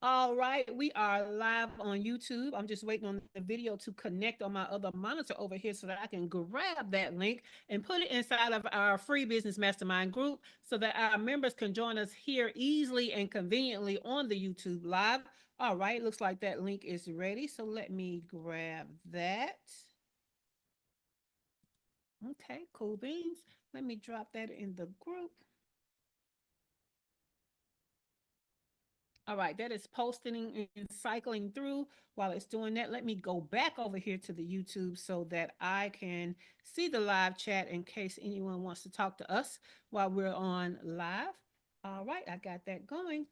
All right, we are live on YouTube. I'm just waiting on the video to connect on my other monitor over here so that I can grab that link and put it inside of our free business mastermind group so that our members can join us here easily and conveniently on the YouTube live. All right, looks like that link is ready. So let me grab that. Okay, cool beans. Let me drop that in the group. All right, that is posting and cycling through. While it's doing that, let me go back over here to the YouTube so that I can see the live chat in case anyone wants to talk to us while we're on live. All right, I got that going.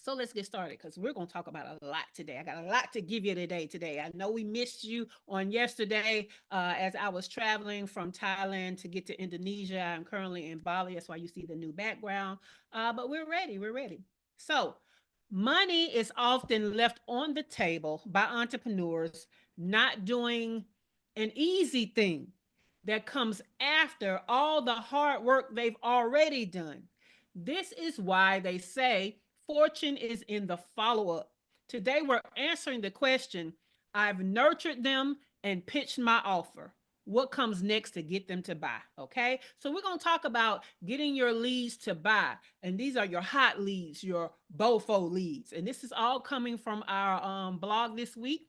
So let's get started because we're going to talk about a lot today. I got a lot to give you today. I know we missed you on yesterday as I was traveling from Thailand to get to Indonesia. I'm currently in Bali. That's why you see the new background. But we're ready. We're ready. So, money is often left on the table by entrepreneurs not doing an easy thing that comes after all the hard work they've already done. This is why they say fortune is in the follow up. Today, we're answering the question: I've nurtured them and pitched my offer. What comes next to get them to buy? Okay. So, we're going to talk about getting your leads to buy. And these are your hot leads, your BOFU leads. And this is all coming from our blog this week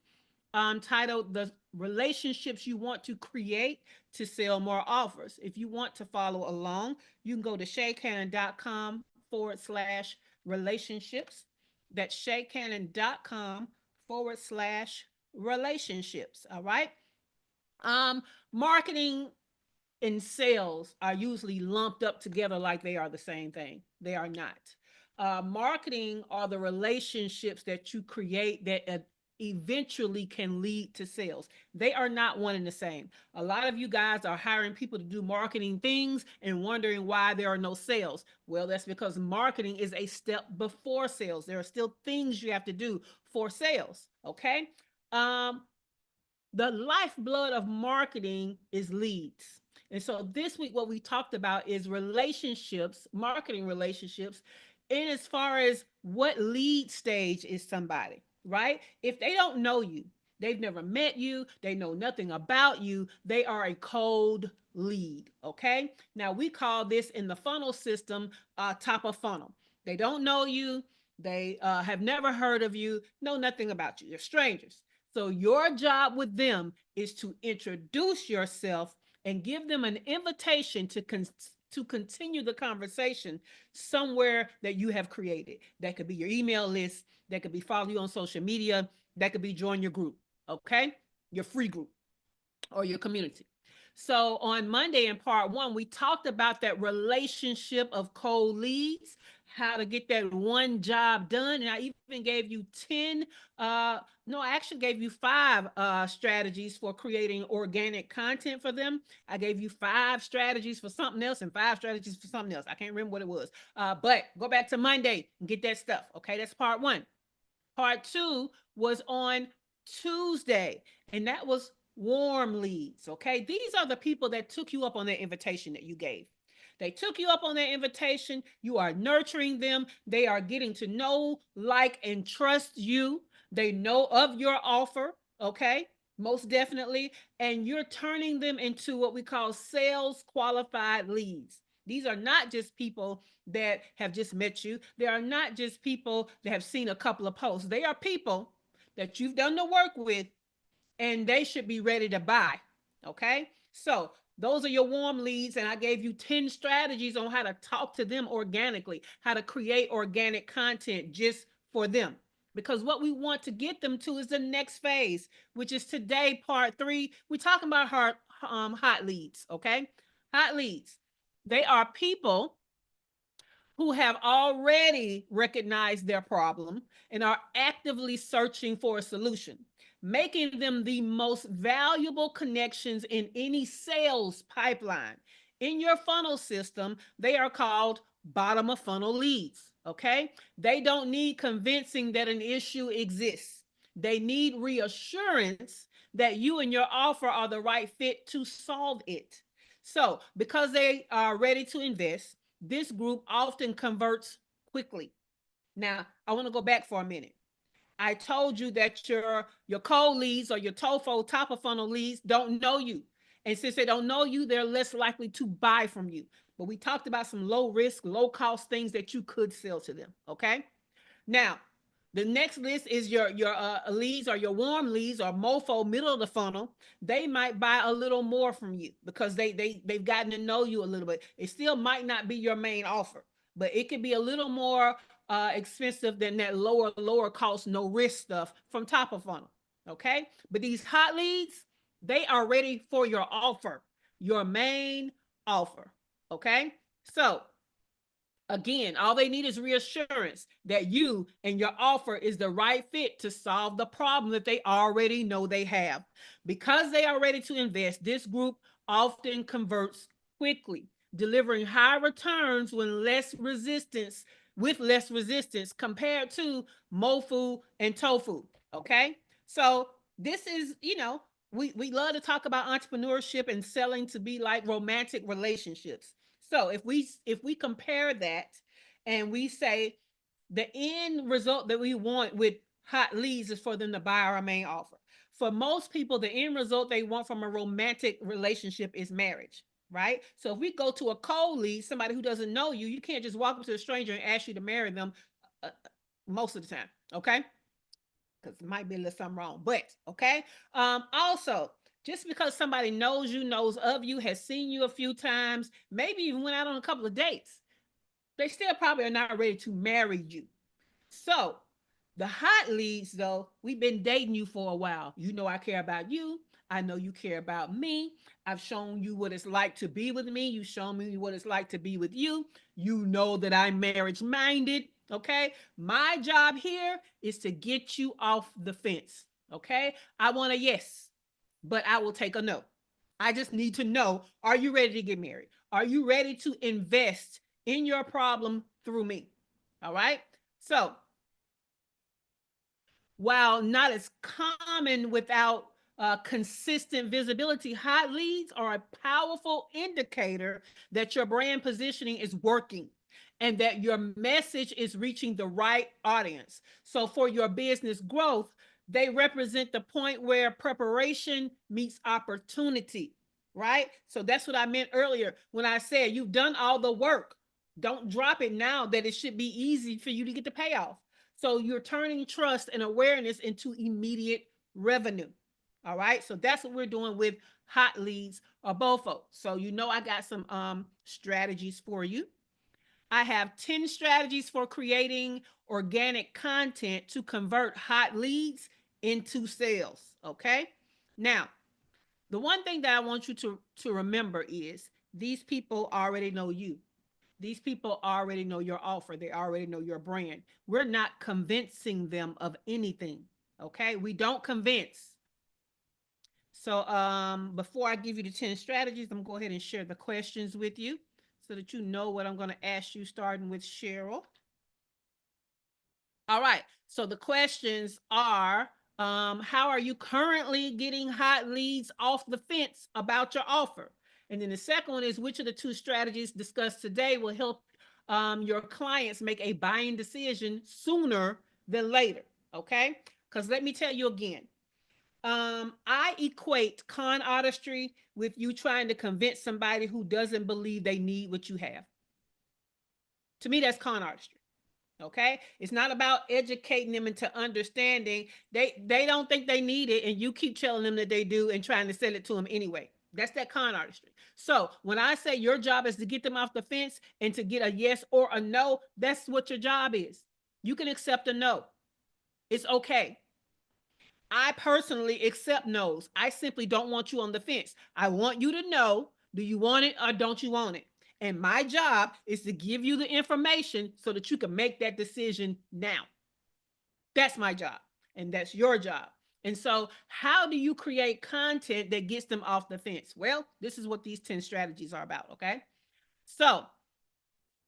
titled The Relationships You Want to Create to Sell More Offers. If you want to follow along, you can go to shaycannon.com/relationships. That's shaycannon.com/relationships. All right. Marketing and sales are usually lumped up together like they are the same thing. They are not. Marketing are the relationships that you create that eventually can lead to sales. They are not one and the same. A lot of you guys are hiring people to do marketing things and wondering why there are no sales. Well, that's because marketing is a step before sales. There are still things you have to do for sales. Okay. Um, the lifeblood of marketing is leads. And so this week, what we talked about is relationships, marketing relationships, in as far as what lead stage is somebody, right? If they don't know you, they've never met you, they know nothing about you, they are a cold lead, okay? Now, we call this in the funnel system top of funnel. They don't know you, they have never heard of you, know nothing about you, they're strangers. So your job with them is to introduce yourself and give them an invitation to continue the conversation somewhere that you have created. That could be your email list, that could be follow you on social media, that could be join your group, okay? Your free group or your community. So on Monday in part one, we talked about that relationship of cold leads, how to get that one job done. And I even gave you 10, no, I actually gave you five strategies for creating organic content for them. I gave you five strategies for something else and five strategies for something else. I can't remember what it was. But go back to Monday and get that stuff. Okay, that's part one. Part two was on Tuesday, and that was warm leads. Okay, these are the people that took you up on that invitation that you gave. They took you up on that invitation. You are nurturing them. They are getting to know, like, and trust you. They know of your offer. Okay, most definitely. And you're turning them into what we call sales qualified leads. These are not just people that have just met you. They are not just people that have seen a couple of posts. They are people that you've done the work with and they should be ready to buy. Okay. So those are your warm leads. And I gave you 10 strategies on how to talk to them organically, how to create organic content just for them. Because what we want to get them to is the next phase, which is today, part three. We're talking about hot leads. Okay. Hot leads. They are people who have already recognized their problem and are actively searching for a solution, making them the most valuable connections in any sales pipeline. In your funnel system, they are called bottom of funnel leads. Okay. They don't need convincing that an issue exists, they need reassurance that you and your offer are the right fit to solve it. So, because they are ready to invest, this group often converts quickly. Now, I want to go back for a minute. I told you that your cold leads or your TOEFL top of funnel leads don't know you. And since they don't know you, they're less likely to buy from you. But we talked about some low risk, low cost things that you could sell to them. Okay. Now, the next list is your leads or your warm leads or mofo middle of the funnel. They might buy a little more from you because they've gotten to know you a little bit. It still might not be your main offer, but it could be a little more expensive than that lower cost no risk stuff from top of funnel. Okay, but these hot leads, they are ready for your offer, your main offer. Okay, so again, all they need is reassurance that you and your offer is the right fit to solve the problem that they already know they have. Because they are ready to invest, this group often converts quickly, delivering high returns with less resistance compared to MOFU and TOFU. Okay? So this is, we love to talk about entrepreneurship and selling to be like romantic relationships. So if we compare that and we say the end result that we want with hot leads is for them to buy our main offer. For most people, the end result they want from a romantic relationship is marriage, right? So if we go to a cold lead, somebody who doesn't know you, you can't just walk up to a stranger and ask you to marry them uh, most of the time, okay? Because it might be a little something wrong, but okay. Also, just because somebody knows you, knows of you, has seen you a few times, maybe even went out on a couple of dates, they still probably are not ready to marry you. So, the hot leads, though, we've been dating you for a while. You know I care about you. I know you care about me. I've shown you what it's like to be with me. You've shown me what it's like to be with you. You know that I'm marriage minded. Okay. My job here is to get you off the fence. Okay. I want a yes, but I will take a no. I just need to know, are you ready to get married? Are you ready to invest in your problem through me? All right. So, while not as common without consistent visibility, hot leads are a powerful indicator that your brand positioning is working and that your message is reaching the right audience. So, for your business growth, they represent the point where preparation meets opportunity, right? So, that's what I meant earlier when I said you've done all the work. Don't drop it now that it should be easy for you to get the payoff. So you're turning trust and awareness into immediate revenue. All right. So that's what we're doing with hot leads or BOFO. So I got some strategies for you. I have 10 strategies for creating organic content to convert hot leads into sales. Okay. Now, the one thing that I want you to remember is these people already know you. These people already know your offer. They already know your brand. We're not convincing them of anything. Okay? We don't convince. So before I give you the 10 strategies, I'm going to go ahead and share the questions with you so that you know what I'm going to ask you, starting with Cheryl. All right. So the questions are, how are you currently getting hot leads off the fence about your offer? And then the second one is, which of the two strategies discussed today will help your clients make a buying decision sooner than later? Okay. Because let me tell you again, I equate con artistry with you trying to convince somebody who doesn't believe they need what you have. To me, that's con artistry. Okay, it's not about educating them into understanding. They don't think they need it, and you keep telling them that they do and trying to sell it to them anyway. That's that con artistry. So when I say your job is to get them off the fence and to get a yes or a no, that's what your job is. You can accept a no. It's okay. I personally accept no's. I simply don't want you on the fence. I want you to know, do you want it or don't you want it? And my job is to give you the information so that you can make that decision now. That's my job. And that's your job. And so, how do you create content that gets them off the fence? Well, this is what these 10 strategies are about. Okay. So,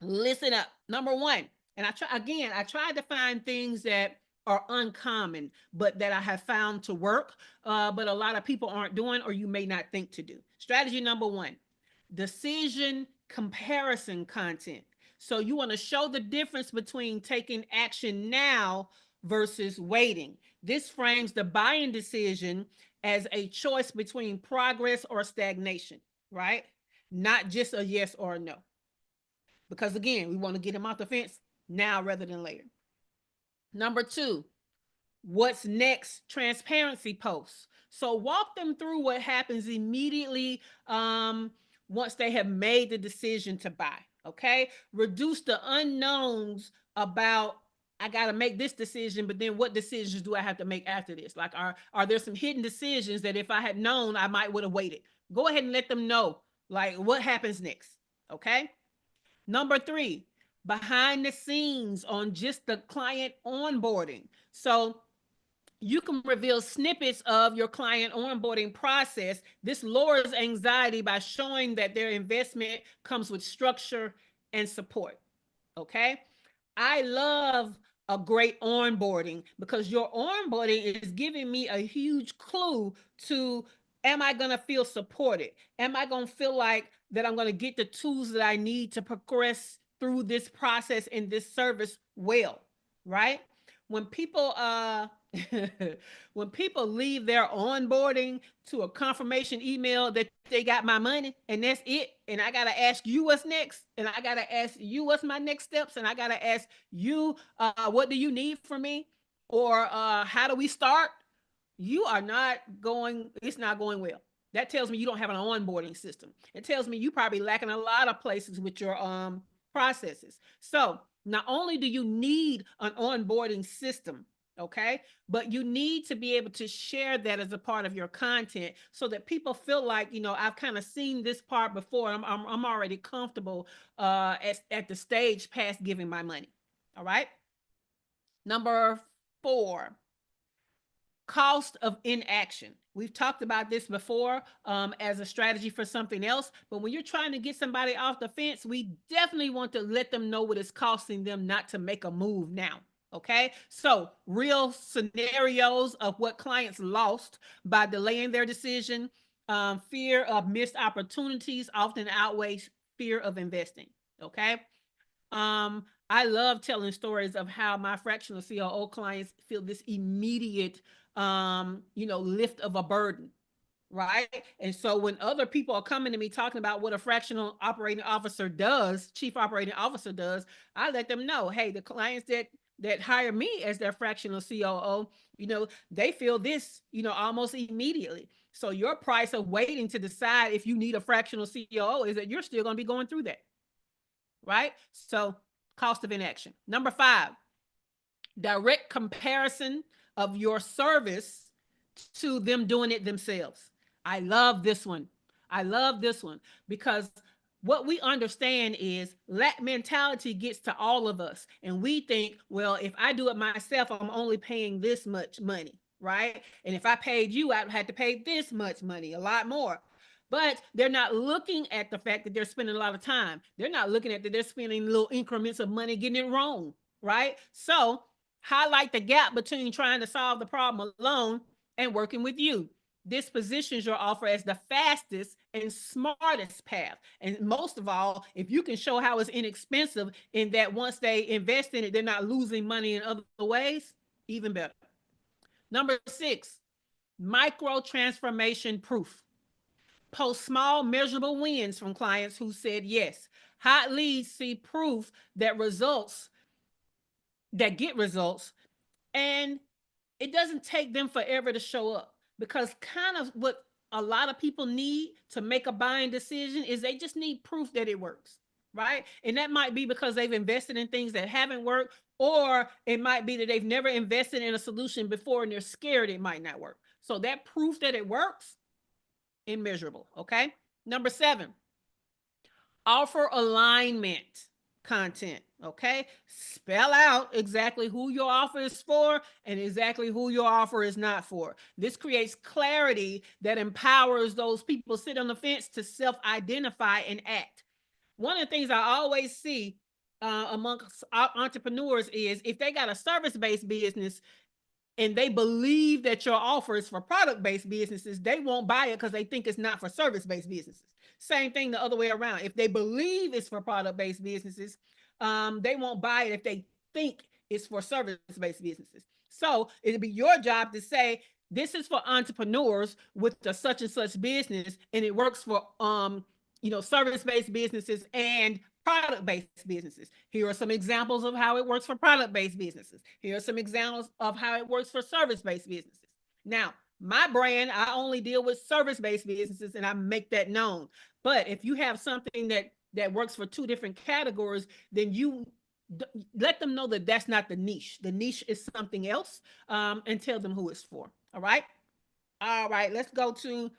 listen up. Number one, and I tried to find things that are uncommon, but that I have found to work, but a lot of people aren't doing, or you may not think to do. Strategy number one: decision comparison content. So you want to show the difference between taking action now versus waiting. This frames the buying decision as a choice between progress or stagnation, right? Not just a yes or a no. Because again, we want to get them off the fence now rather than later. Number two, what's next transparency posts. So walk them through what happens immediately once they have made the decision to buy. Okay, reduce the unknowns about I got to make this decision, but then what decisions do I have to make after this? Like, are there some hidden decisions that if I had known, I might would have waited? Go ahead and let them know, like, what happens next. Okay. Number three, behind the scenes on just the client onboarding. So you can reveal snippets of your client onboarding process. This lowers anxiety by showing that their investment comes with structure and support. Okay. I love a great onboarding because your onboarding is giving me a huge clue to, am I going to feel supported? Am I going to feel like that I'm going to get the tools that I need to progress through this process and this service well, right? When people when people leave their onboarding to a confirmation email that they got my money and that's it, and I gotta ask you what's next, and I gotta ask you what's my next steps, and I gotta ask you what do you need from me, or how do we start, you are not going, it's not going well. That tells me you don't have an onboarding system. It tells me you probably lacking a lot of places with your processes. So not only do you need an onboarding system, okay, but you need to be able to share that as a part of your content so that people feel like, you know, I've kind of seen this part before. I'm already comfortable at the stage past giving my money. All right. Number four, cost of inaction. We've talked about this before as a strategy for something else, but when you're trying to get somebody off the fence, we definitely want to let them know what it's costing them not to make a move now. Okay, so real scenarios of what clients lost by delaying their decision. Fear of missed opportunities often outweighs fear of investing. Okay, I love telling stories of how my fractional COO clients feel this immediate, lift of a burden, right? And so when other people are coming to me talking about what a fractional operating officer does, chief operating officer does, I let them know, hey, the clients that hire me as their fractional COO, they feel this, almost immediately. So your price of waiting to decide if you need a fractional COO is that you're still going to be going through that, right? So cost of inaction. Number five, direct comparison of your service to them doing it themselves. I love this one. I love this one because what we understand is lack mentality gets to all of us. And we think, well, if I do it myself, I'm only paying this much money, right? And if I paid you, I'd have to pay this much money, a lot more. But they're not looking at the fact that they're spending a lot of time. They're not looking at that they're spending little increments of money getting it wrong, right? So highlight the gap between trying to solve the problem alone and working with you. This positions your offer as the fastest and smartest path. And most of all, if you can show how it's inexpensive in that once they invest in it, they're not losing money in other ways, even better. Number six, micro transformation proof. Post small measurable wins from clients who said yes. Hot leads see proof that get results, and it doesn't take them forever to show up, because kind of what a lot of people need to make a buying decision is they just need proof that it works, right? And that might be because they've invested in things that haven't worked, or it might be that they've never invested in a solution before and they're scared it might not work. So that proof that it works, immeasurable. Okay. Number seven, offer alignment content. Okay. Spell out exactly who your offer is for and exactly who your offer is not for. This creates clarity that empowers those people sit on the fence to self-identify and act. One of the things I always see amongst entrepreneurs is if they got a service-based business and they believe that your offer is for product-based businesses, they won't buy it because they think it's not for service-based businesses. Same thing the other way around. If they believe it's for product-based businesses, They won't buy it if they think it's for service-based businesses. So it'll be your job to say, this is for entrepreneurs with the such and such business, and it works for service-based businesses and product-based businesses. Here are some examples of how it works for product-based businesses. Here are some examples of how it works for service-based businesses. Now, my brand, I only deal with service-based businesses, and I make that known. But if you have something that works for two different categories, then you let them know that that's not the niche. The niche is something else, and tell them who it's for. All right. All right. Let's go to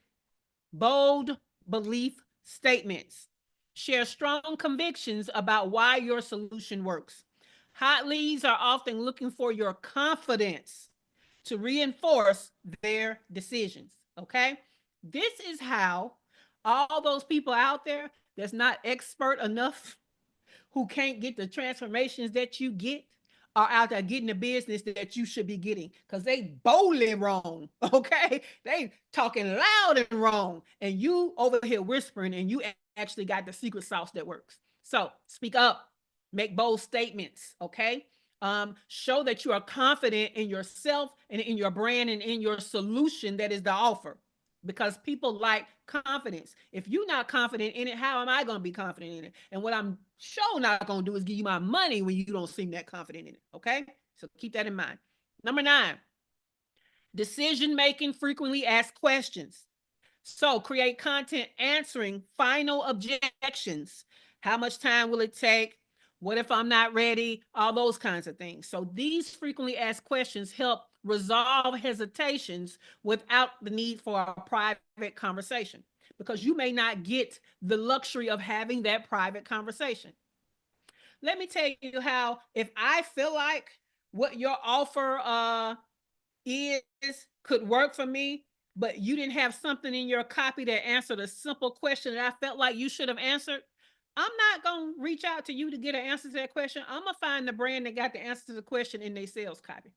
bold belief statements. Share strong convictions about why your solution works. Hot leads are often looking for your confidence to reinforce their decisions. Okay. This is how all those people out there that's not expert enough, who can't get the transformations that you get, are out there getting the business that you should be getting, because they boldly wrong. Okay, they talking loud and wrong, and you over here whispering, and you actually got the secret sauce that works. So speak up, make bold statements. Okay, show that you are confident in yourself and in your brand and in your solution that is the offer, because people like confidence. If you're not confident in it, how am I going to be confident in it? And what I'm sure not going to do is give you my money when you don't seem that confident in it. Okay, so keep that in mind. Number 9, decision making frequently asked questions. So create content answering final objections. How much time will it take? What if I'm not ready? All those kinds of things. So these frequently asked questions help resolve hesitations without the need for a private conversation, because you may not get the luxury of having that private conversation. Let me tell you how, if I feel like what your offer is could work for me, but you didn't have something in your copy that answered a simple question that I felt like you should have answered, I'm not going to reach out to you to get an answer to that question. I'm going to find the brand that got the answer to the question in their sales copy.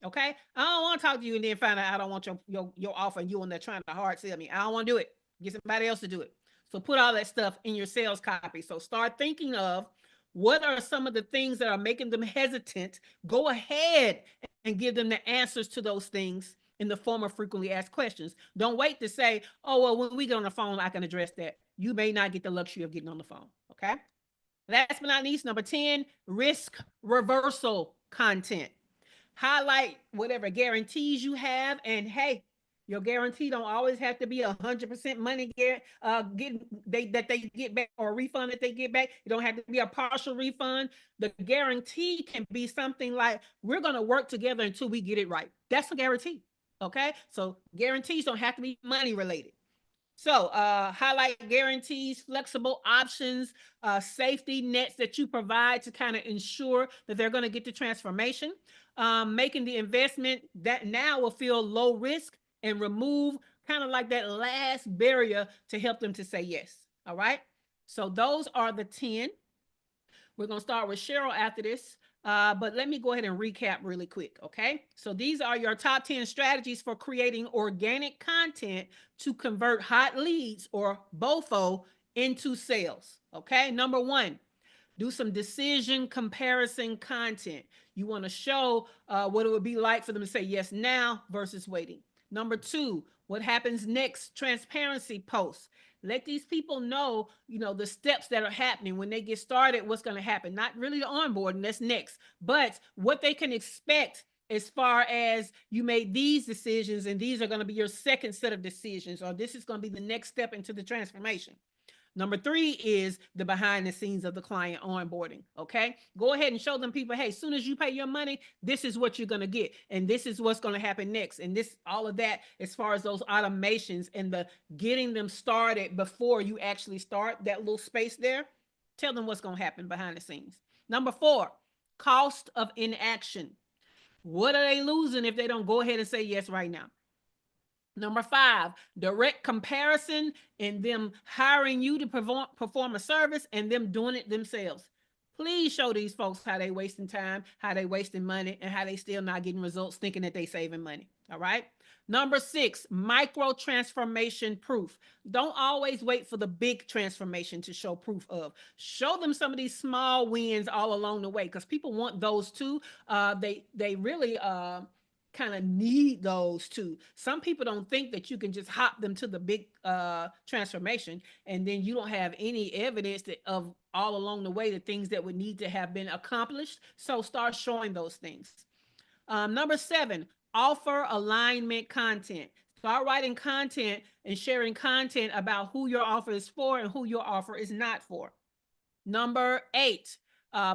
Okay? I don't want to talk to you and then find out I don't want your offer and you on there trying to hard sell me. I don't want to do it. Get somebody else to do it. So put all that stuff in your sales copy. So start thinking of what are some of the things that are making them hesitant. Go ahead and give them the answers to those things in the form of frequently asked questions. Don't wait to say, oh, well, when we get on the phone, I can address that. You may not get the luxury of getting on the phone. Okay? Last but not least, number 10, risk reversal content. Highlight whatever guarantees you have, and hey, your guarantee don't always have to be 100% money that they get back, or a refund that they get back. It don't have to be a partial refund. The guarantee can be something like, we're going to work together until we get it right. That's a guarantee. Okay, so guarantees don't have to be money related. So highlight guarantees, flexible options, safety nets that you provide to kind of ensure that they're going to get the transformation. Making the investment that now will feel low risk, and remove kind of like that last barrier to help them to say yes. All right. So those are the 10. We're going to start with Cheryl after this. But let me go ahead and recap really quick. Okay. So these are your top 10 strategies for creating organic content to convert hot leads, or BOFU, into sales. Okay. Number 1, do some decision comparison content. You want to show what it would be like for them to say yes now versus waiting. Number 2, what happens next? Transparency posts. Let these people know, the steps that are happening when they get started, what's going to happen. Not really the onboarding, that's next, but what they can expect as far as you made these decisions, and these are going to be your second set of decisions, or this is going to be the next step into the transformation. Number 3 is the behind the scenes of the client onboarding. Okay. Go ahead and show them people, hey, as soon as you pay your money, this is what you're going to get. And this is what's going to happen next. And this, all of that, as far as those automations and the getting them started before you actually start that little space there, tell them what's going to happen behind the scenes. Number 4, cost of inaction. What are they losing if they don't go ahead and say yes right now? Number 5, direct comparison, and them hiring you to perform a service and them doing it themselves. Please show these folks how they wasting time, how they wasting money, and how they still not getting results thinking that they saving money. All right. Number 6, micro transformation proof. Don't always wait for the big transformation to show proof of. Show them some of these small wins all along the way, because people want those too. They really kind of need those too. Some people don't think that you can just hop them to the big transformation, and then you don't have any evidence of all along the way the things that would need to have been accomplished. So start showing those things. Number 7, offer alignment content. Start writing content and sharing content about who your offer is for and who your offer is not for. Number 8,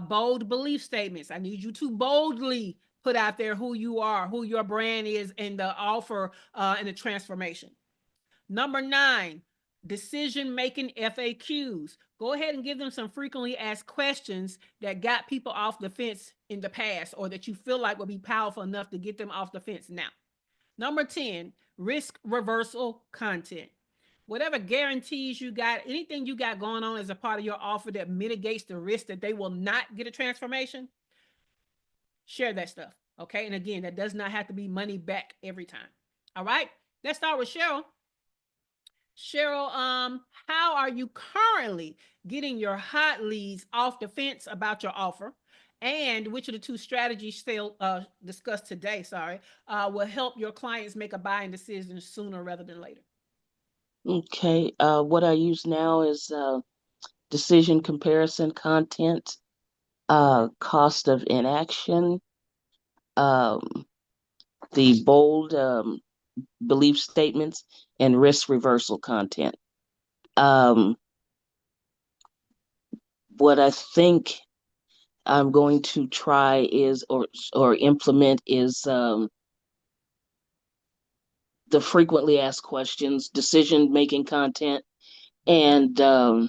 bold belief statements. I need you to boldly put out there who you are, who your brand is, and the offer and the transformation. Number 9, decision making FAQs. Go ahead and give them some frequently asked questions that got people off the fence in the past, or that you feel like will be powerful enough to get them off the fence now. Number 10, risk reversal content. Whatever guarantees you got, anything you got going on as a part of your offer that mitigates the risk that they will not get a transformation, share that stuff. Okay. And again, that does not have to be money back every time. All right. Let's start with Cheryl. Cheryl, how are you currently getting your hot leads off the fence about your offer? And which of the two strategies discussed today, will help your clients make a buying decision sooner rather than later? Okay. What I use now is decision comparison content, cost of inaction, um, the bold belief statements, and risk reversal content. Um, what I think I'm going to try is or implement is the frequently asked questions, decision making content, and I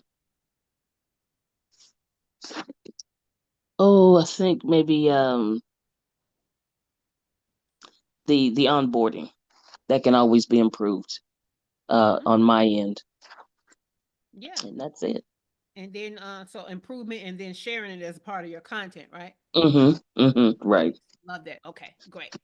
think maybe the onboarding that can always be improved on Okay. my end, Yeah. and that's it. And then, so improvement and then sharing it as a part of your content, right? Right. Love that. Okay, great.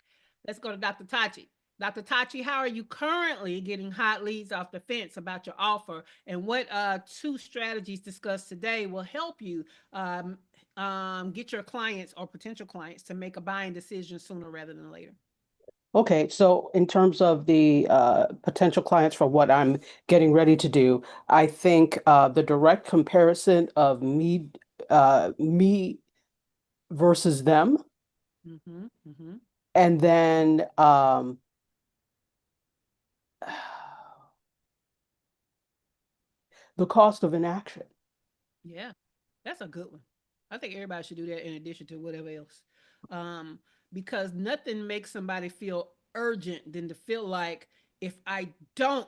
Let's go to Dr. Tachi. Dr. Tachi, how are you currently getting hot leads off the fence about your offer? And what two strategies discussed today will help you get your clients or potential clients to make a buying decision sooner rather than later? Okay, so in terms of the potential clients for what I'm getting ready to do, I think the direct comparison of me versus them, Mm-hmm. Mm-hmm. and then the cost of inaction. Yeah, that's a good one. I think everybody should do that in addition to whatever else. Um, because nothing makes somebody feel urgent than to feel like, if I don't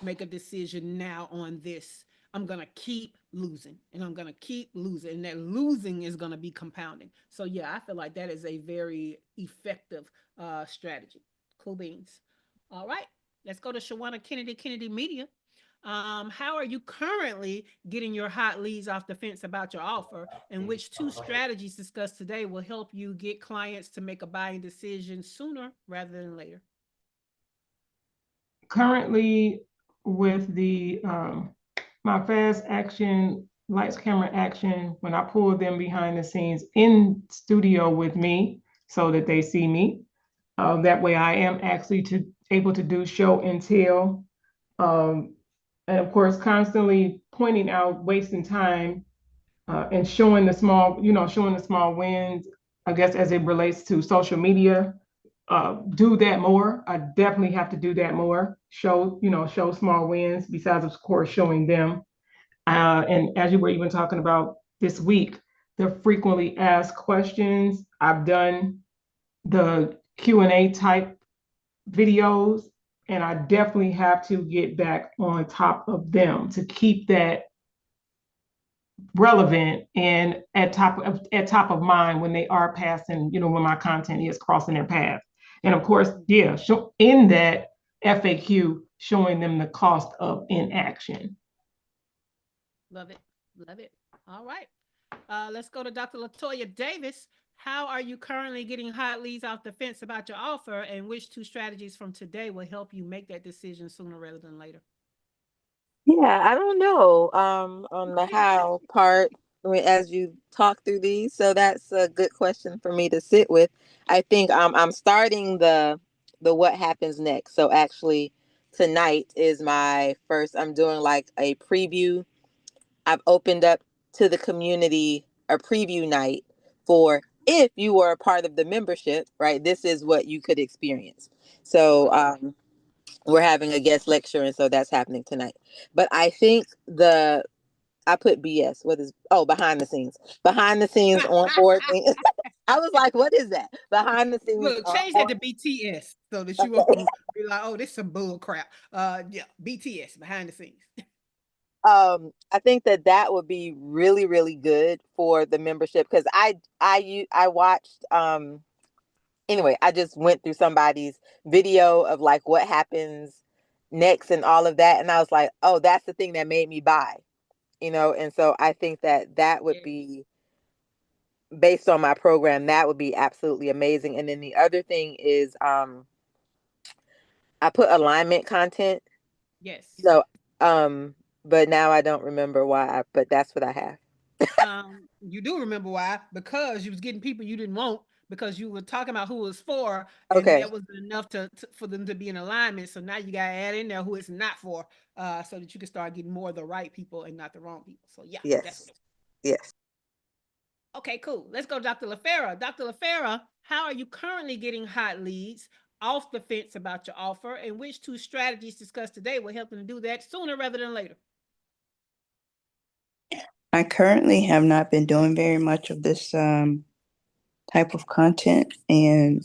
make a decision now on this, I'm gonna keep losing and I'm gonna keep losing. And that losing is gonna be compounding. So yeah, I feel like that is a very effective strategy. Cool beans. All right. Let's go to Shawana Kennedy, Kennedy Media. How are you currently getting your hot leads off the fence about your offer? And which two strategies discussed today will help you get clients to make a buying decision sooner rather than later? Currently, with the my fast action lights camera action, when I pull them behind the scenes in studio with me so that they see me, that way I am actually to able to do show and tell, um, and of course constantly pointing out wasting time, and showing the small, showing the small wins, I guess, as it relates to social media. Do that more. I definitely have to do that more. Show small wins besides, of course, showing them. And as you were even talking about this week, the frequently asked questions. I've done the Q&A type videos, and I definitely have to get back on top of them to keep that relevant and at top of mind when they are passing, when my content is crossing their path. And of course, yeah, in that FAQ, showing them the cost of inaction. Love it. Love it. All right. Let's go to Dr. Latoya Davis. How are you currently getting hot leads off the fence about your offer, and which two strategies from today will help you make that decision sooner rather than later? Yeah, I don't know. On the how part, as you talk through these, so that's a good question for me to sit with. I think I'm starting the what happens next. So actually, tonight is my first. I'm doing like a preview. I've opened up to the community a preview night for if you were a part of the membership. Right, this is what you could experience. So we're having a guest lecture, and so that's happening tonight. But I think I put BS. What is behind the scenes onboarding? I was like, what is that? Behind the scenes Look, change that onboarding. to BTS so that you won't Okay. be like, oh, this is some bull crap. Yeah, BTS, behind the scenes. I think that would be really really good for the membership because I watched anyway, I just went through somebody's video of like what happens next and all of that, and I was like, oh, that's the thing that made me buy. And so I think that would Yeah. be based on my program, that would be absolutely amazing. And then the other thing is I put alignment content. Yes. So but now I don't remember why, but that's what I have. You do remember why? Because you was getting people you didn't want because you were talking about who it was for, and Okay. that wasn't enough for them to be in alignment. So now you got to add in there who it's not for, so that you can start getting more of the right people and not the wrong people. So yeah, that's Yes. what. Yes. Okay, cool. Let's go, Dr. LaFera. Dr. LaFera, how are you currently getting hot leads off the fence about your offer, and which two strategies discussed today will help them to do that sooner rather than later? I currently have not been doing very much of this type of content. And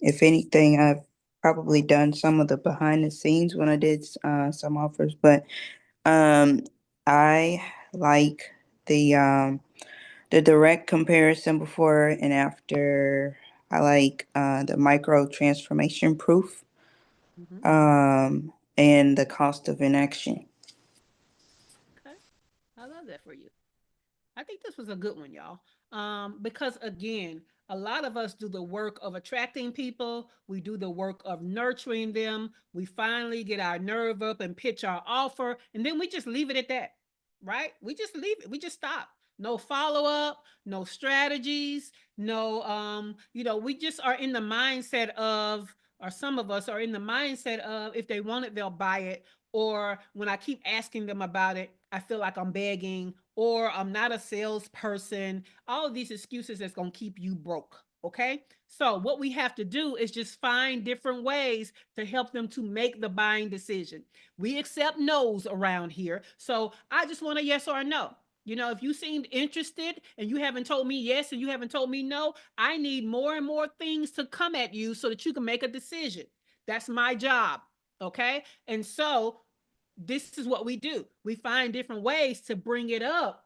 if anything, I've probably done some of the behind the scenes when I did some offers. But um, I like the direct comparison before and after. I like the micro transformation proof Mm-hmm. and the cost of inaction. Okay, I love that for you. I think this was a good one, y'all. Because again, a lot of us do the work of attracting people. We do the work of nurturing them. We finally get our nerve up and pitch our offer, and then we just leave it at that, right? We just leave it. We just stop. No follow up, no strategies, no. We just are in the mindset of, or some of us are in the mindset of, if they want it, they'll buy it. Or when I keep asking them about it, I feel like I'm begging, or I'm not a salesperson. All of these excuses that's going to keep you broke. Okay. So, what we have to do is just find different ways to help them to make the buying decision. We accept no's around here. So, I just want a yes or a no. If you seemed interested and you haven't told me yes and you haven't told me no, I need more and more things to come at you so that you can make a decision. That's my job. Okay. And so this is what we do. We find different ways to bring it up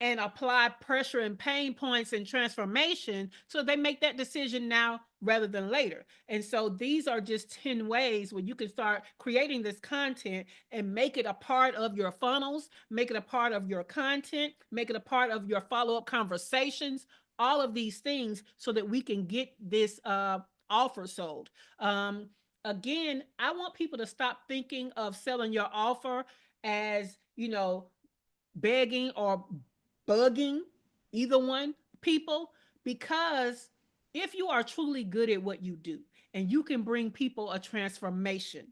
and apply pressure and pain points and transformation so they make that decision now rather than later. And so these are just 10 ways where you can start creating this content and make it a part of your funnels, make it a part of your content, make it a part of your follow-up conversations, all of these things so that we can get this offer sold. Again, I want people to stop thinking of selling your offer as, begging or bugging, either one, people, because if you are truly good at what you do and you can bring people a transformation,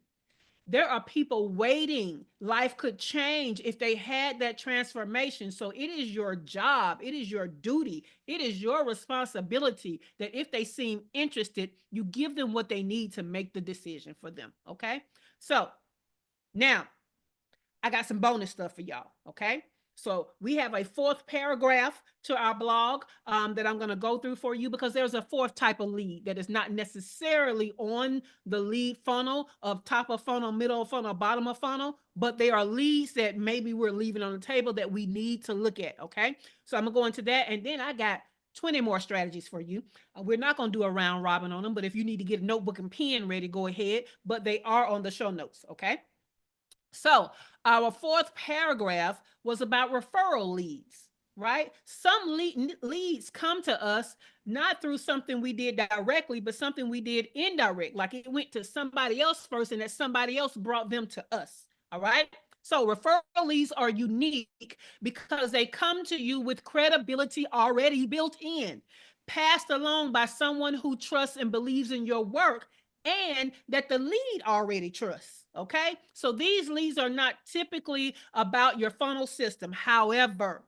there are people waiting. Life could change if they had that transformation. So it is your job, it is your duty, it is your responsibility that if they seem interested, you give them what they need to make the decision for them. Okay. So now I got some bonus stuff for y'all. Okay. So we have a fourth paragraph to our blog that I'm going to go through for you because there's a fourth type of lead that is not necessarily on the lead funnel of top of funnel, middle of funnel, bottom of funnel, but they are leads that maybe we're leaving on the table that we need to look at. Okay. So I'm going to go into that. And then I got 20 more strategies for you. We're not going to do a round robin on them, but if you need to get a notebook and pen ready, go ahead. But they are on the show notes. Okay. So, our fourth paragraph was about referral leads. right? Some leads come to us not through something we did directly, but something we did indirect, like it went to somebody else first and that somebody else brought them to us. All right. So referral leads are unique because they come to you with credibility already built in, passed along by someone who trusts and believes in your work and that the lead already trusts. Okay. So these leads are not typically about your funnel system. However,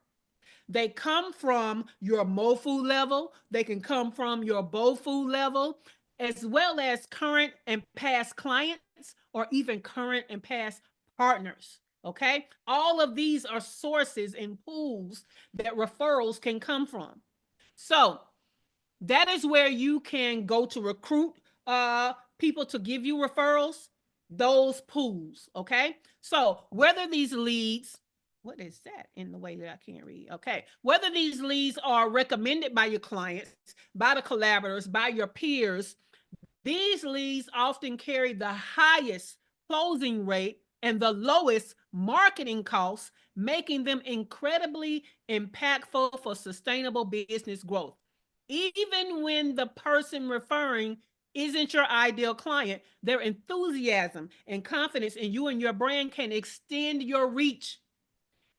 they come from your MOFU level. They can come from your BOFU level, as well as current and past clients, or even current and past partners. Okay. All of these are sources and pools that referrals can come from. So that is where you can go to recruit people to give you referrals, those pools. Okay. So whether these leads, what is that in the way that I can't read? Okay. Whether these leads are recommended by your clients, by the collaborators, by your peers, these leads often carry the highest closing rate and the lowest marketing costs, making them incredibly impactful for sustainable business growth. Even when the person referring isn't your ideal client, their enthusiasm and confidence in you and your brand can extend your reach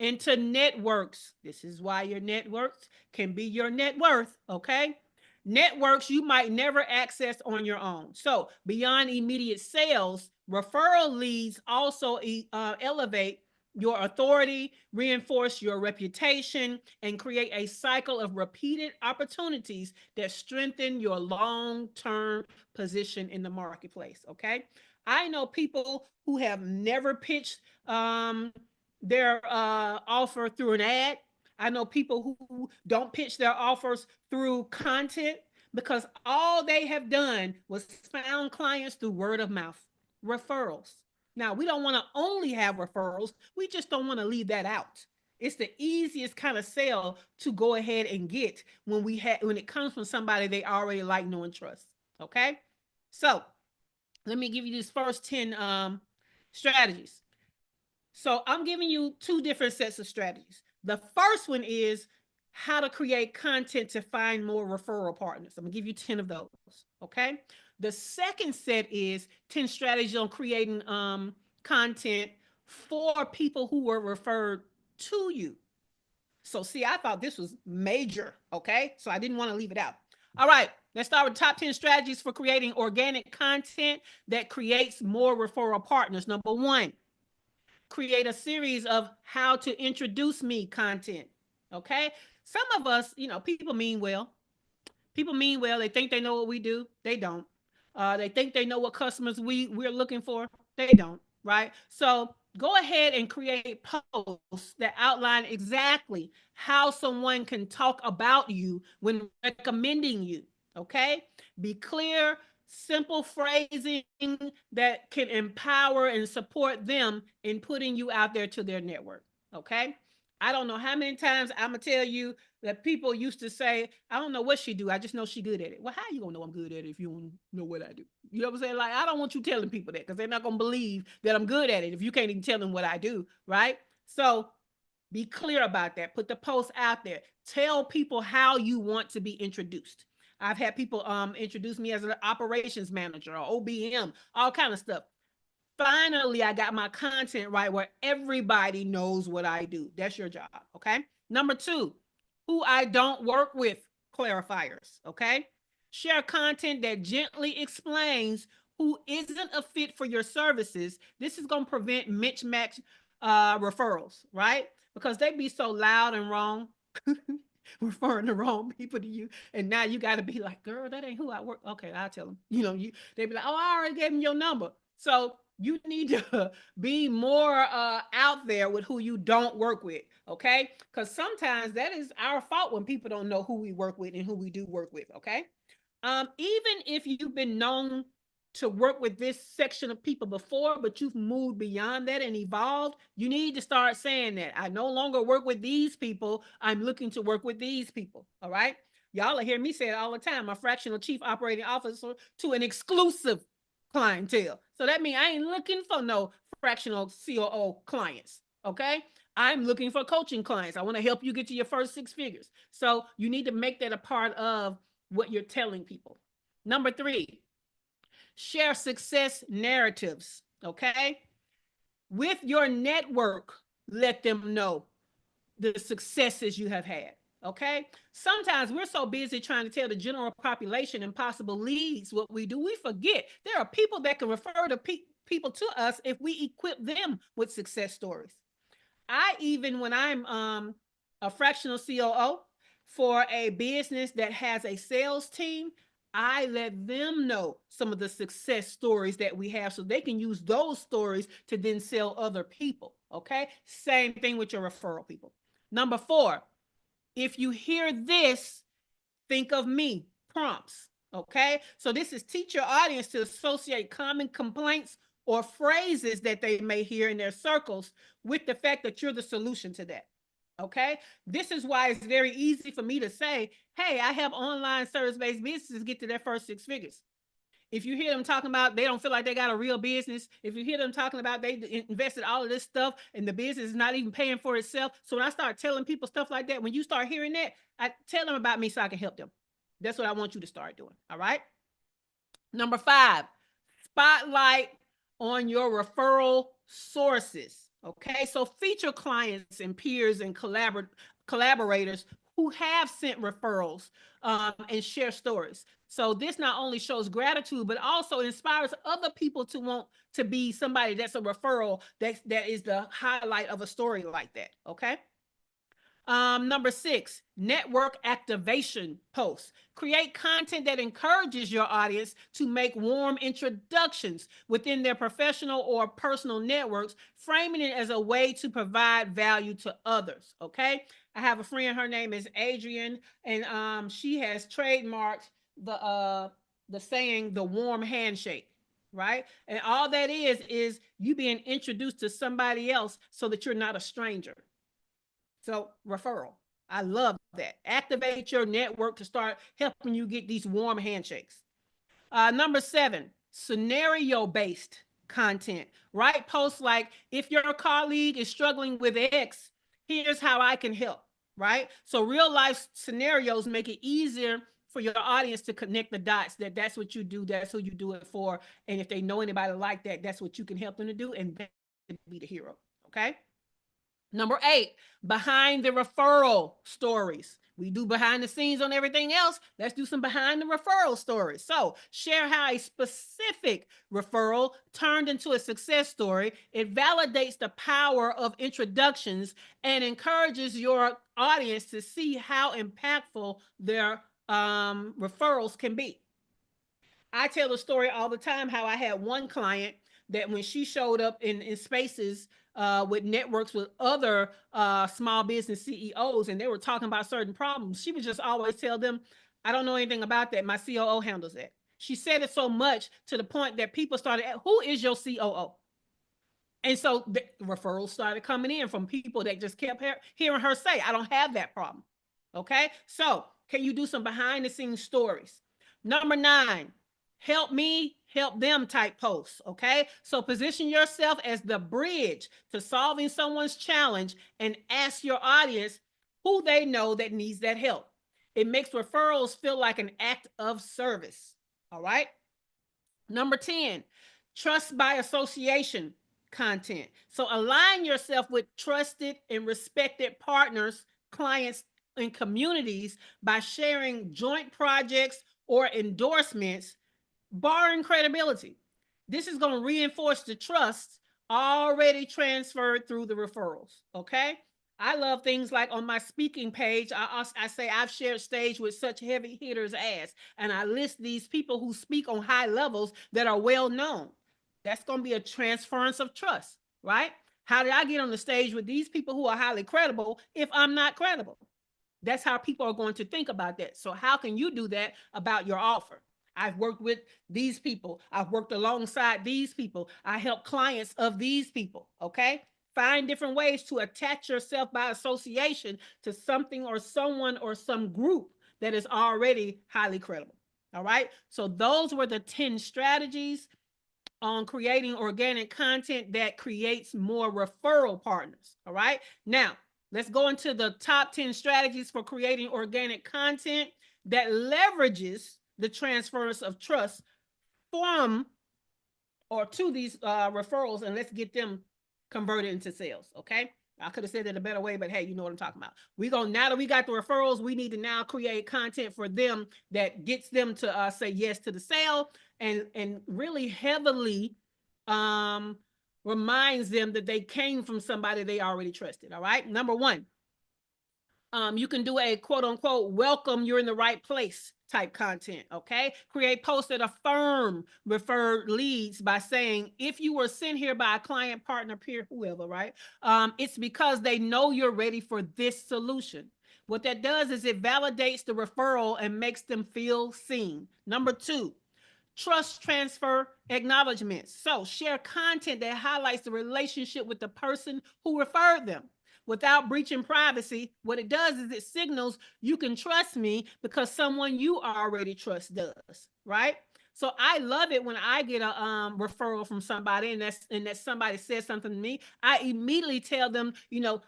into networks. This is why your networks can be your net worth, okay? Networks you might never access on your own. So, beyond immediate sales, referral leads also elevate your authority, reinforce your reputation, and create a cycle of repeated opportunities that strengthen your long term position in the marketplace. Okay. I know people who have never pitched their offer through an ad. I know people who don't pitch their offers through content because all they have done was found clients through word of mouth, referrals. Now, we don't want to only have referrals, we just don't want to leave that out. It's the easiest kind of sale to go ahead and get when it comes from somebody they already like, know, and trust. Okay, so let me give you these first 10 strategies. So I'm giving you two different sets of strategies. The first one is how to create content to find more referral partners. I'm gonna give you 10 of those. Okay. The second set is 10 strategies on creating content for people who were referred to you. So see, I thought this was major. Okay. So I didn't want to leave it out. All right. Let's start with top 10 strategies for creating organic content that creates more referral partners. Number one, create a series of how to introduce me content. Okay. Some of us, people mean well. People mean well. They think they know what we do. They don't. They think they know what customers we're looking for. They don't. Right. So go ahead and create posts that outline exactly how someone can talk about you when recommending you. Okay. Be clear, simple phrasing that can empower and support them in putting you out there to their network. Okay. I don't know how many times I'm gonna tell you that people used to say, I don't know what she do. I just know she good at it. Well, how you gonna know I'm good at it if you don't know what I do? You know what I'm saying? Like, I don't want you telling people that because they're not gonna believe that I'm good at it if you can't even tell them what I do, right? So be clear about that. Put the post out there. Tell people how you want to be introduced. I've had people introduce me as an operations manager or OBM, all kind of stuff. Finally, I got my content right where everybody knows what I do. That's your job. Okay. Number two, who I don't work with, clarifiers. Okay. Share content that gently explains who isn't a fit for your services. This is going to prevent mismatch referrals, right? Because they be so loud and wrong. Referring the wrong people to you, and now you got to be like, girl, that ain't who I work. Okay, I'll tell them. They be like, oh, I already gave them your number. So you need to be more out there with who you don't work with, okay? Because sometimes that is our fault when people don't know who we work with and who we do work with, okay? Even if you've been known to work with this section of people before, but you've moved beyond that and evolved, you need to start saying that. I no longer work with these people. I'm looking to work with these people. All right. Y'all will hear me say it all the time. I'm a fractional chief operating officer to an exclusive clientele. So that means I ain't looking for no fractional COO clients. Okay. I'm looking for coaching clients. I want to help you get to your first 6 figures. So you need to make that a part of what you're telling people. Number 3, share success narratives. Okay. With your network, let them know the successes you have had. Okay. Sometimes we're so busy trying to tell the general population and possible leads what we do. We forget there are people that can refer to people to us if we equip them with success stories. I even, when I'm a fractional COO for a business that has a sales team, I let them know some of the success stories that we have so they can use those stories to then sell other people. Okay. Same thing with your referral people. Number 4, if you hear this, think of me prompts. Okay. So this is teach your audience to associate common complaints or phrases that they may hear in their circles with the fact that you're the solution to that. Okay. This is why it's very easy for me to say, hey, I help online service-based businesses get to their first 6 figures. If you hear them talking about they don't feel like they got a real business, if you hear them talking about they invested all of this stuff and the business is not even paying for itself. So when I start telling people stuff like that, when you start hearing that, I tell them about me so I can help them. That's what I want you to start doing. All right. Number 5, spotlight on your referral sources. Okay. So feature clients and peers and collaborators who have sent referrals and share stories. So this not only shows gratitude, but also inspires other people to want to be somebody that's a referral that is the highlight of a story like that. Okay. Number 6, network activation posts. Create content that encourages your audience to make warm introductions within their professional or personal networks, framing it as a way to provide value to others. Okay. I have a friend, her name is Adrienne, and she has trademarked the saying, the warm handshake. Right. And all that is you being introduced to somebody else so that you're not a stranger. So referral. I love that. Activate your network to start helping you get these warm handshakes. Number 7, scenario-based content. Write posts like, if your colleague is struggling with X, here's how I can help. Right? So real life scenarios make it easier for your audience to connect the dots that that's what you do, that's who you do it for. And if they know anybody like that, that's what you can help them to do and be the hero. Okay? Number 8, behind the referral stories. We do behind the scenes on everything else. Let's do some behind the referral stories. So share how a specific referral turned into a success story. It validates the power of introductions and encourages your audience to see how impactful their referrals can be. I tell the story all the time how I had one client that when she showed up in spaces with networks with other small business CEOs and they were talking about certain problems, she would just always tell them, I don't know anything about that. My COO handles that. She said it so much to the point that people started, who is your COO? And so the referrals started coming in from people that just kept hearing her say, I don't have that problem. Okay. So can you do some behind the scenes stories? Number 9, help me, help them type posts. Okay. So position yourself as the bridge to solving someone's challenge and ask your audience who they know that needs that help. It makes referrals feel like an act of service. All right. Number 10, trust by association content. So align yourself with trusted and respected partners, clients, and communities by sharing joint projects or endorsements, barring credibility. This is going to reinforce the trust already transferred through the referrals. Okay. I love things like on my speaking page, I say I've shared stage with such heavy hitters as, and I list these people who speak on high levels that are well known. That's going to be a transference of trust, right? How did I get on the stage with these people who are highly credible if I'm not credible? That's how people are going to think about that. So how can you do that about your offer? I've worked with these people. I've worked alongside these people. I help clients of these people. Okay. Find different ways to attach yourself by association to something or someone or some group that is already highly credible. All right. So those were the 10 strategies. on creating organic content that creates more referral partners. All right. Now, let's go into the top 10 strategies for creating organic content that leverages the transference of trust from or to these referrals, and let's get them converted into sales. Okay. I could have said it a better way, but hey, you know what I'm talking about. Now that we got the referrals, we need to now create content for them that gets them to say yes to the sale, and really heavily reminds them that they came from somebody they already trusted. All right. Number one, you can do a quote unquote welcome, you're in the right place type content. Okay. Create posts that affirm referred leads by saying, if you were sent here by a client, partner, peer, whoever, right? It's because they know you're ready for this solution. What that does is it validates the referral and makes them feel seen. Number two, trust transfer acknowledgments. So share content that highlights the relationship with the person who referred them. Without breaching privacy, what it does is it signals you can trust me because someone you already trust does, right? So I love it when I get a referral from somebody and that somebody says something to me. I immediately tell them,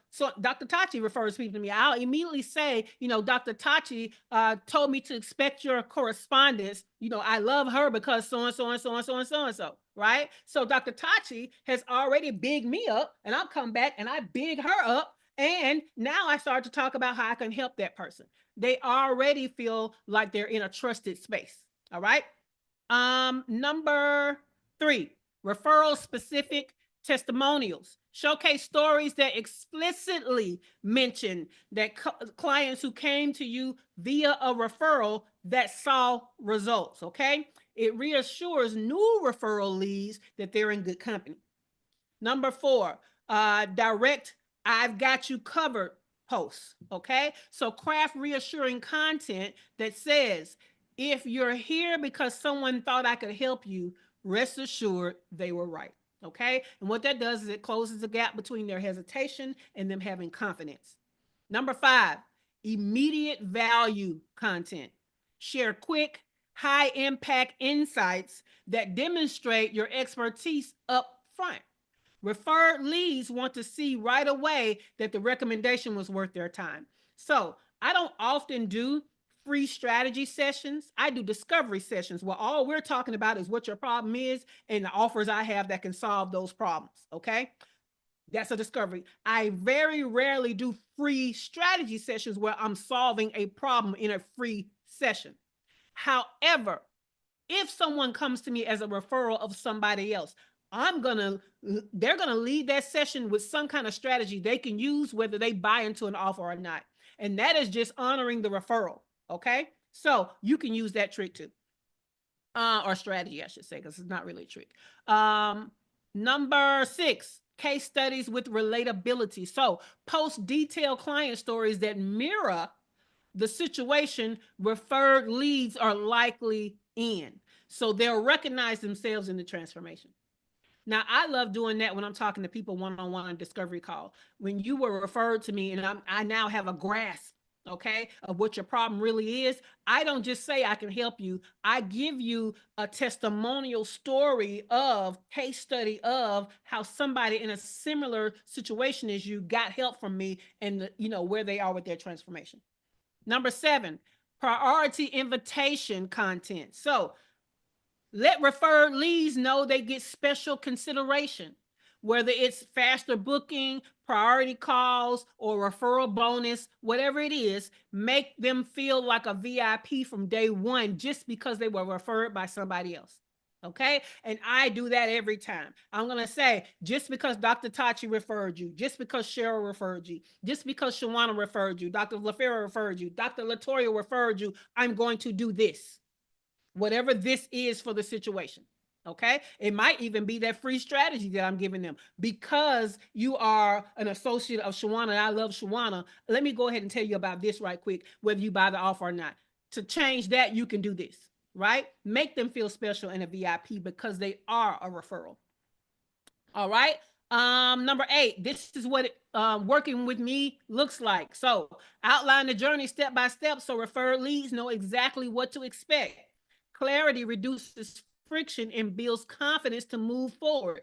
so Dr. Tachi refers people to me. I'll immediately say, Dr. Tachi told me to expect your correspondence. I love her because so and so and so and so and so and so, right? So Dr. Tachi has already bigged me up, and I'll come back and I big her up. And now I start to talk about how I can help that person. They already feel like they're in a trusted space. All right. Number 3, referral specific testimonials. Showcase stories that explicitly mention that clients who came to you via a referral that saw results. Okay. It reassures new referral leads that they're in good company. Number 4, direct I've got you covered posts. Okay. So craft reassuring content that says, if you're here because someone thought I could help you, rest assured they were right. Okay. And what that does is it closes the gap between their hesitation and them having confidence. Number 5, immediate value content. Share quick, high impact insights that demonstrate your expertise up front. Referred leads want to see right away that the recommendation was worth their time. So I don't often do free strategy sessions. I do discovery sessions where all we're talking about is what your problem is and the offers I have that can solve those problems. Okay. That's a discovery. I very rarely do free strategy sessions where I'm solving a problem in a free session. However, if someone comes to me as a referral of somebody else, they're gonna lead that session with some kind of strategy they can use, whether they buy into an offer or not. And that is just honoring the referral. Okay. So you can use that trick too. Or strategy, I should say, because it's not really a trick. Number 6, case studies with relatability. So post detailed client stories that mirror the situation referred leads are likely in. So they'll recognize themselves in the transformation. Now, I love doing that when I'm talking to people one-on-one on discovery call. When you were referred to me and I now have a grasp, okay, of what your problem really is, I don't just say I can help you. I give you a testimonial story of, case study of how somebody in a similar situation as you got help from me and where they are with their transformation. Number 7, priority invitation content. So let referred leads know they get special consideration, whether it's faster booking, priority calls, or referral bonus, whatever it is. Make them feel like a VIP from day one just because they were referred by somebody else. Okay. And I do that every time. I'm going to say, just because Dr. Tachi referred you, just because Cheryl referred you, just because Shawana referred you, Dr. LaFera referred you, Dr. Latoya referred you, I'm going to do this. Whatever this is for the situation. Okay. It might even be that free strategy that I'm giving them because you are an associate of Shawana and I love Shawana. Let me go ahead and tell you about this right quick, whether you buy the offer or not. To change that, you can do this, right? Make them feel special in a VIP because they are a referral. All right. Number 8, this is what working with me looks like. So outline the journey step by step so referred leads know exactly what to expect. Clarity reduces friction and builds confidence to move forward.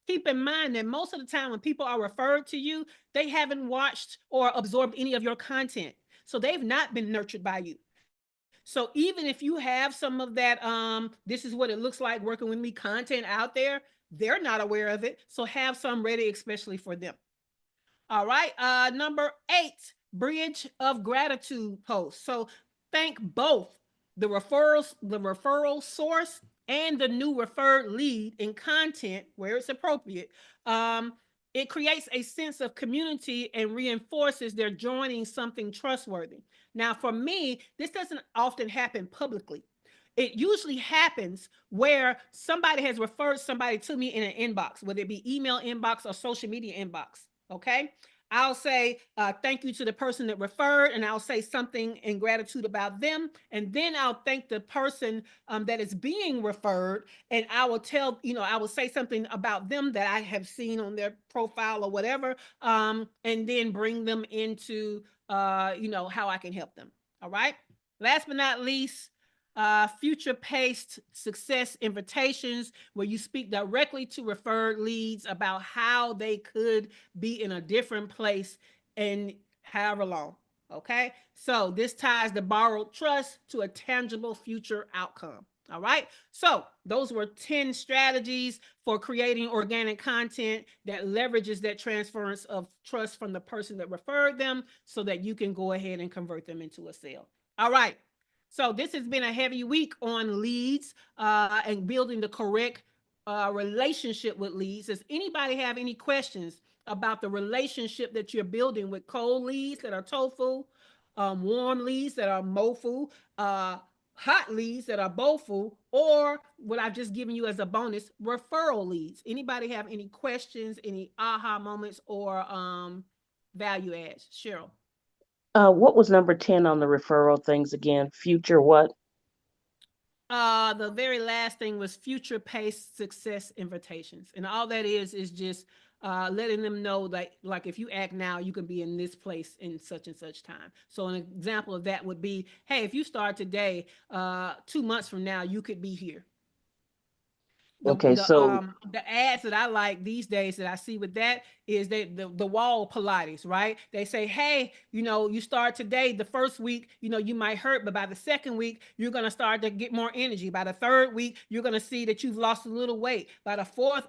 Keep in mind that most of the time when people are referred to you, they haven't watched or absorbed any of your content. So they've not been nurtured by you. So even if you have some of that, this is what it looks like working with me content out there, they're not aware of it. So have some ready, especially for them. All right. Number 8, bridge of gratitude post. So thank both the referral source and the new referred lead in content where it's appropriate. Um, it creates a sense of community and reinforces they're joining something trustworthy. Now, for me, this doesn't often happen publicly. It usually happens where somebody has referred somebody to me in an inbox, whether it be email inbox or social media inbox. Okay. I'll say thank you to the person that referred, and I'll say something in gratitude about them. And then I'll thank the person that is being referred. And I will tell, I will say something about them that I have seen on their profile or whatever, and then bring them into, how I can help them. All right. Last but not least, future paced success invitations where you speak directly to referred leads about how they could be in a different place and however long. Okay. So this ties the borrowed trust to a tangible future outcome. All right. So those were 10 strategies for creating organic content that leverages that transference of trust from the person that referred them so that you can go ahead and convert them into a sale. All right. So this has been a heavy week on leads and building the correct relationship with leads. Does anybody have any questions about the relationship that you're building with cold leads that are tofu, warm leads that are mofu, hot leads that are bofu, or what I've just given you as a bonus, referral leads? Anybody have any questions, any aha moments, or value adds? Cheryl. What was number 10 on the referral things again? Future what? The very last thing was future paced success invitations, and all that is just letting them know like if you act now, you can be in this place in such and such time. So an example of that would be, hey, if you start today, 2 months from now, you could be here. the Okay, the so um the ads that I like these days that I see with that is the wall Pilates, right? They say, hey, you start today, the first week, you might hurt, but by the second week, you're gonna start to get more energy. By the third week, you're gonna see that you've lost a little weight. By the fourth,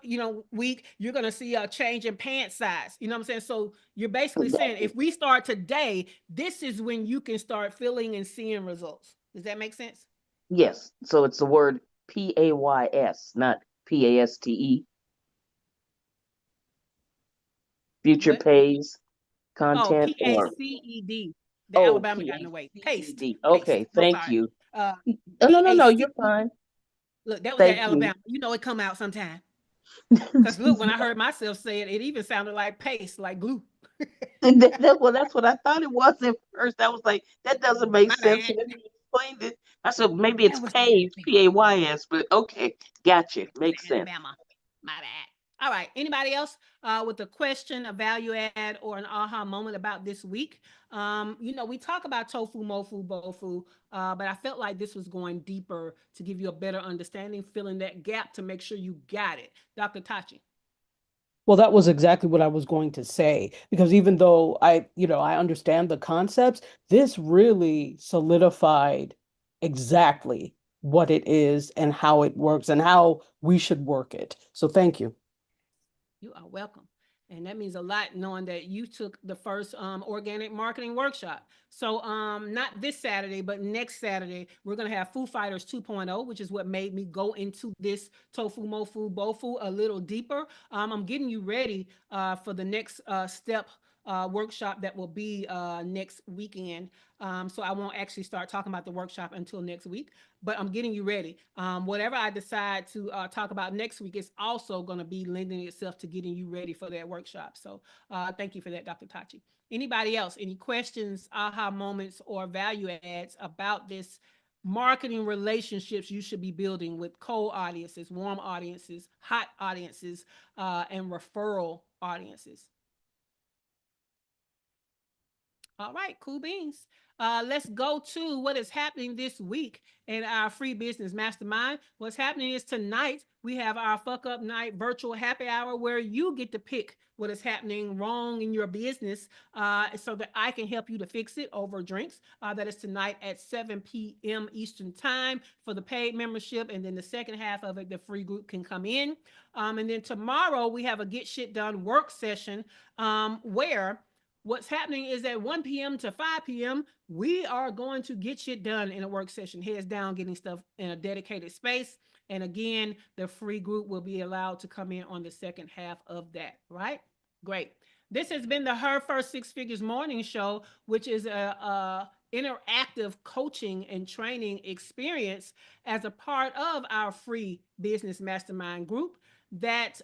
week, you're gonna see a change in pant size. You know what I'm saying? So you're basically saying if we start today, this is when you can start feeling and seeing results. Does that make sense? yes, so it's the word PAYS, not PASTE. Future What? pays Oh, content or PACED. The oh, Alabama got in the way. Paste. PACED. Paste. Okay, I'm thank sorry. you. Uh, No, no, no, you're PACE. fine. Look, that was that Thank you. Alabama. It come out sometime. Because look, when I heard myself say it, it even sounded like paste, like glue. Well, that's what I thought it was at first. I was like, that doesn't make My sense. bad. And then you explained it. I said, maybe it's That was PAYS, PAYS, but okay, gotcha. Makes sense. Alabama. My bad. All right. Anybody else with a question, a value add, or an aha moment about this week? We talk about tofu, mofu, bofu, but I felt like this was going deeper to give you a better understanding, filling that gap to make sure you got it. Dr. Tachi. Well, that was exactly what I was going to say, because even though I understand the concepts, this really solidified exactly what it is and how it works and how we should work it. So thank you. You are welcome. And that means a lot knowing that you took the first organic marketing workshop. So not this Saturday, but next Saturday, we're going to have Foo Fighters 2.0, which is what made me go into this tofu, mofu, bofu a little deeper. I'm getting you ready for the next step workshop that will be next weekend. So I won't actually start talking about the workshop until next week, but I'm getting you ready. Whatever I decide to talk about next week is also going to be lending itself to getting you ready for that workshop. So thank you for that, Dr. Tachi. Anybody else? Any questions, aha moments, or value adds about this marketing relationships you should be building with cold audiences, warm audiences, hot audiences, and referral audiences? All right, cool beans. Let's go to what is happening this week in our free business mastermind. What's happening is tonight we have our fuck up night virtual happy hour where you get to pick what is happening wrong in your business so that I can help you to fix it over drinks. That is tonight at 7 p.m. Eastern Time for the paid membership. And then the second half of it, the free group can come in. And then tomorrow we have a Get Shit Done work session where what's happening is at 1 p.m. to 5 p.m., we are going to get shit done in a work session, heads down, getting stuff in a dedicated space. And again, the free group will be allowed to come in on the second half of that, right? Great. This has been the Her First Six Figures Morning Show, which is a interactive coaching and training experience as a part of our free business mastermind group that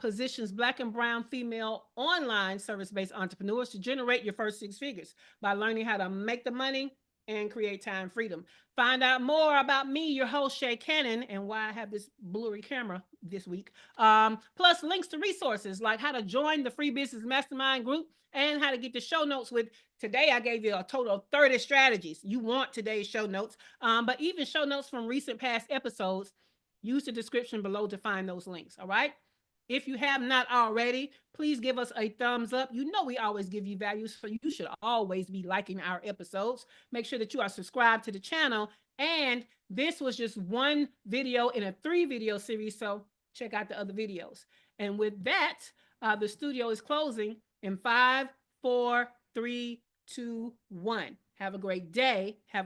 positions Black and brown female online service-based entrepreneurs to generate your first six figures by learning how to make the money and create time freedom. Find out more about me, your host, Shay Cannon, and why I have this blurry camera this week. Plus links to resources like how to join the free business mastermind group and how to get the show notes with today. I gave you a total of 30 strategies. You want today's show notes, but even show notes from recent past episodes. Use the description below to find those links. All right. If you have not already, please give us a thumbs up. You know we always give you value, so you should always be liking our episodes. Make sure that you are subscribed to the channel. And this was just one video in a 3-video series, so check out the other videos. And with that, the studio is closing in 5, 4, 3, 2, 1. Have a great day. Have